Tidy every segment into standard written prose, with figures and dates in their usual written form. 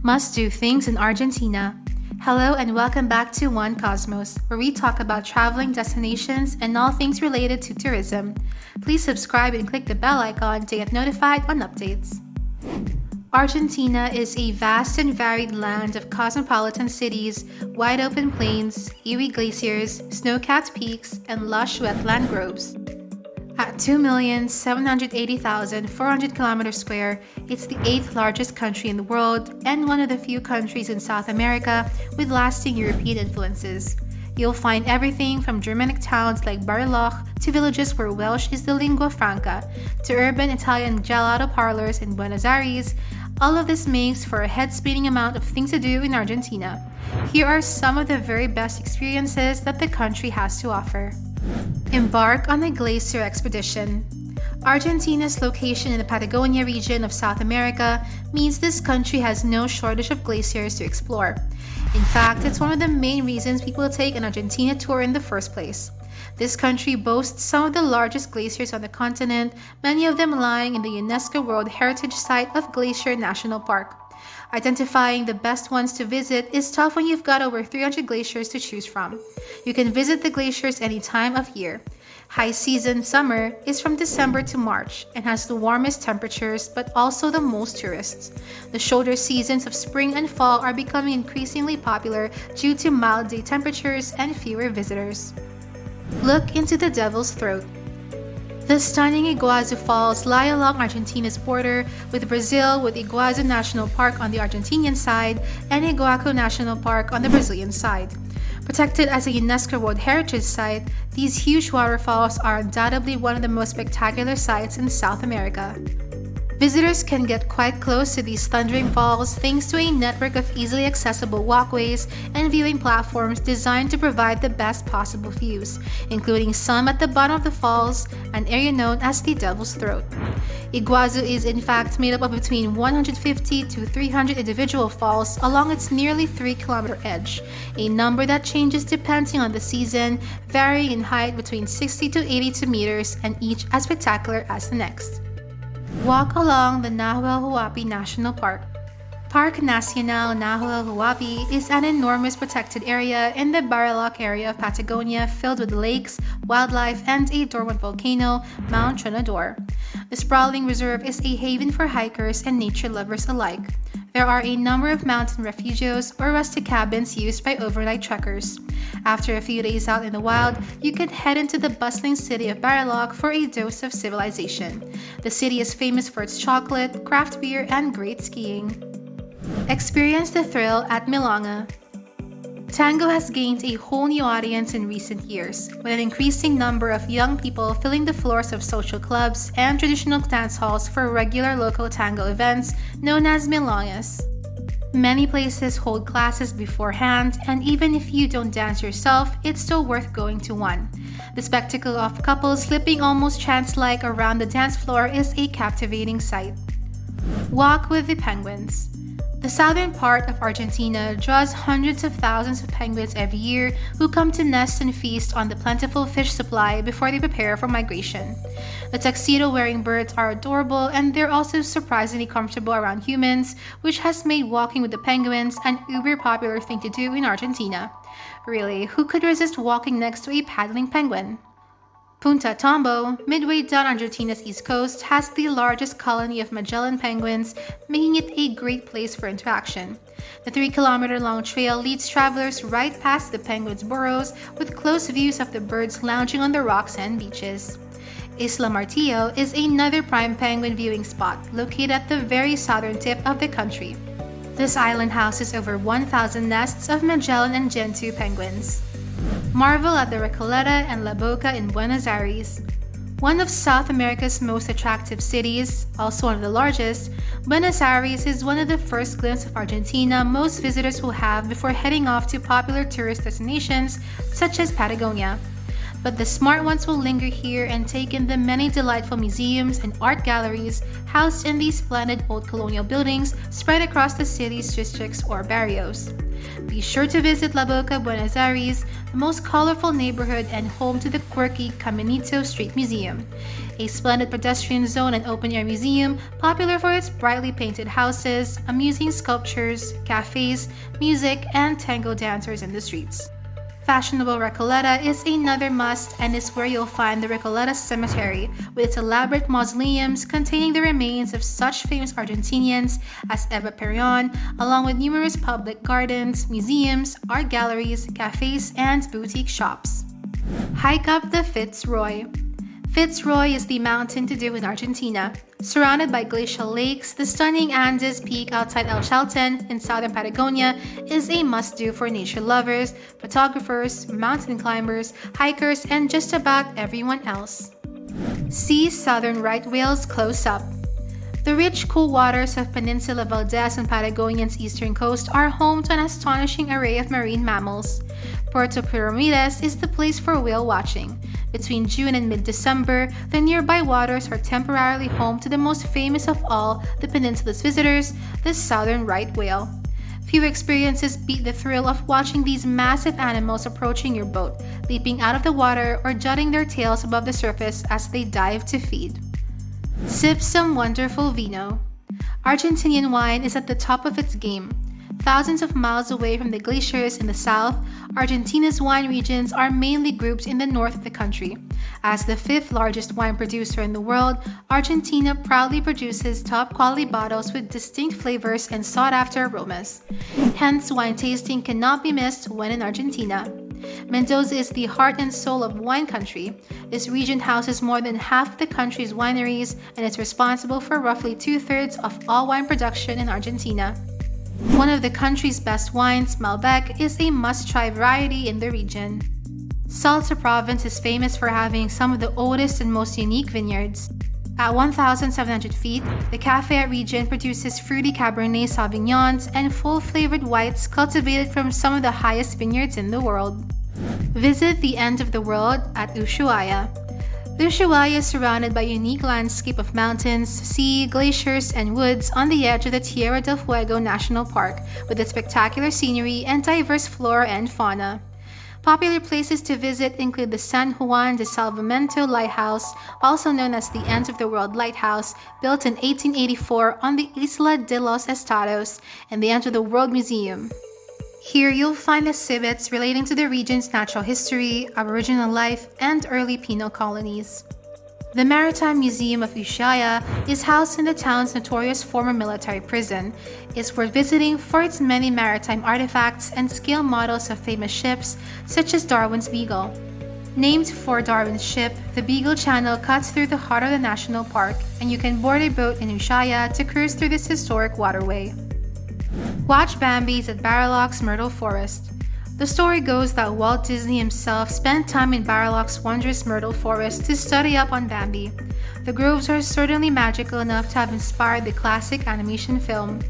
Must-do things in Argentina. Hello and welcome back to One Cosmos, where we talk about traveling destinations and all things related to tourism. Please subscribe and click the bell icon to get notified on updates. Argentina is a vast and varied land of cosmopolitan cities, wide open plains, eerie glaciers, snow-capped peaks, and lush wetland groves. At 2,780,400 kilometers square, it's the 8th largest country in the world and one of the few countries in South America with lasting European influences. You'll find everything from Germanic towns like Bariloche to villages where Welsh is the lingua franca, to urban Italian gelato parlours in Buenos Aires. All of this makes for a head-spinning amount of things to do in Argentina. Here are some of the very best experiences that the country has to offer. Embark on a Glacier expedition. Argentina's location in the Patagonia region of South America means this country has no shortage of glaciers to explore. In fact, it's one of the main reasons people take an Argentina tour in the first place. This country boasts some of the largest glaciers on the continent, many of them lying in the UNESCO World Heritage Site of Glacier National Park. Identifying the best ones to visit is tough when you've got over 300 glaciers to choose from. You can visit the glaciers any time of year. High season summer is from December to March and has the warmest temperatures but also the most tourists. The shoulder seasons of spring and fall are becoming increasingly popular due to mild day temperatures and fewer visitors. Look into the Devil's Throat. The stunning Iguazu Falls lie along Argentina's border with Brazil, with Iguazu National Park on the Argentinian side and Iguacu National Park on the Brazilian side. Protected as a UNESCO World Heritage Site, these huge waterfalls are undoubtedly one of the most spectacular sights in South America. Visitors can get quite close to these thundering falls thanks to a network of easily accessible walkways and viewing platforms designed to provide the best possible views, including some at the bottom of the falls, an area known as the Devil's Throat. Iguazu is in fact made up of between 150 to 300 individual falls along its nearly 3-kilometer edge, a number that changes depending on the season, varying in height between 60 to 82 meters and each as spectacular as the next. Walk along the Nahuel Huapi National Park. Parque Nacional Nahuel Huapi is an enormous protected area in the Bariloche area of Patagonia filled with lakes, wildlife, and a dormant volcano, Mount Tronador. The sprawling reserve is a haven for hikers and nature lovers alike. There are a number of mountain refugios or rustic cabins used by overnight trekkers. After a few days out in the wild, you can head into the bustling city of Bariloche for a dose of civilization. The city is famous for its chocolate, craft beer, and great skiing. Experience the thrill at milonga. Tango has gained a whole new audience in recent years, with an increasing number of young people filling the floors of social clubs and traditional dance halls for regular local tango events known as milongas. Many places hold classes beforehand, and even if you don't dance yourself, it's still worth going to one. The spectacle of couples slipping almost trance-like around the dance floor is a captivating sight. Walk with the penguins. The southern part of Argentina draws hundreds of thousands of penguins every year who come to nest and feast on the plentiful fish supply before they prepare for migration. The tuxedo-wearing birds are adorable and they're also surprisingly comfortable around humans, which has made walking with the penguins an uber-popular thing to do in Argentina. Really, who could resist walking next to a paddling penguin? Punta Tombo, midway down Argentina's east coast, has the largest colony of Magellan penguins, making it a great place for interaction. The 3-kilometer-long trail leads travelers right past the penguins' burrows, with close views of the birds lounging on the rocks and beaches. Isla Martillo is another prime penguin viewing spot, located at the very southern tip of the country. This island houses over 1,000 nests of Magellan and Gentoo penguins. Marvel at the Recoleta and La Boca in Buenos Aires. One of South America's most attractive cities, also one of the largest, Buenos Aires is one of the first glimpses of Argentina most visitors will have before heading off to popular tourist destinations such as Patagonia. But the smart ones will linger here and take in the many delightful museums and art galleries housed in these splendid old colonial buildings spread across the city's districts or barrios. Be sure to visit La Boca, Buenos Aires, the most colorful neighborhood and home to the quirky Caminito Street Museum, a splendid pedestrian zone and open-air museum popular for its brightly painted houses, amusing sculptures, cafes, music, and tango dancers in the streets. Fashionable Recoleta is another must and is where you'll find the Recoleta Cemetery with its elaborate mausoleums containing the remains of such famous Argentinians as Eva Perón, along with numerous public gardens, museums, art galleries, cafes, and boutique shops. Hike up the Fitzroy. Fitzroy is the mountain to do in Argentina. Surrounded by glacial lakes, the stunning Andes Peak outside El Chalten in southern Patagonia is a must-do for nature lovers, photographers, mountain climbers, hikers, and just about everyone else. See southern right whales close up. The rich, cool waters of Peninsula Valdez on Patagonia's eastern coast are home to an astonishing array of marine mammals. Puerto Pyramides is the place for whale watching. Between June and mid-December, the nearby waters are temporarily home to the most famous of all the peninsula's visitors, the southern right whale. Few experiences beat the thrill of watching these massive animals approaching your boat, leaping out of the water or jutting their tails above the surface as they dive to feed. Sip some wonderful vino. Argentinian wine is at the top of its game. Thousands of miles away from the glaciers in the south, Argentina's wine regions are mainly grouped in the north of the country. As the fifth largest wine producer in the world, Argentina proudly produces top-quality bottles with distinct flavors and sought-after aromas. Hence, wine tasting cannot be missed when in Argentina. Mendoza is the heart and soul of wine country. This region houses more than half of the country's wineries and is responsible for roughly two-thirds of all wine production in Argentina. One of the country's best wines, Malbec, is a must-try variety in the region. Salta province is famous for having some of the oldest and most unique vineyards. At 1,700 feet, the Cafayate region produces fruity Cabernet Sauvignons and full-flavored whites cultivated from some of the highest vineyards in the world. Visit the end of the world at Ushuaia. Ushuaia is surrounded by a unique landscape of mountains, sea, glaciers, and woods on the edge of the Tierra del Fuego National Park, with its spectacular scenery and diverse flora and fauna. Popular places to visit include the San Juan de Salvamento Lighthouse, also known as the End of the World Lighthouse, built in 1884 on the Isla de los Estados, and the End of the World Museum. Here you'll find exhibits relating to the region's natural history, Aboriginal life, and early penal colonies. The Maritime Museum of Ushuaia is housed in the town's notorious former military prison. It's worth visiting for its many maritime artifacts and scale models of famous ships, such as Darwin's Beagle. Named for Darwin's ship, the Beagle Channel cuts through the heart of the national park, and you can board a boat in Ushuaia to cruise through this historic waterway. Watch Bambis at Bariloche's Myrtle Forest. The story goes that Walt Disney himself spent time in Bariloche's wondrous myrtle forest to study up on Bambi. The groves are certainly magical enough to have inspired the classic animation film.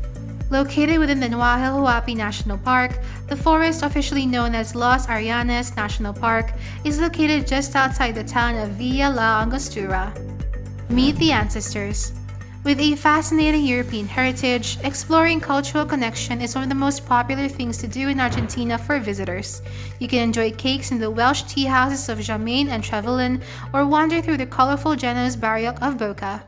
Located within the Nahuel Huapi National Park, the forest, officially known as Los Arianes National Park, is located just outside the town of Villa La Angostura. Meet the ancestors. With a fascinating European heritage, exploring cultural connection is one of the most popular things to do in Argentina for visitors. You can enjoy cakes in the Welsh tea houses of Germanic and Trevelyan, or wander through the colorful Genoese barrio of Boca.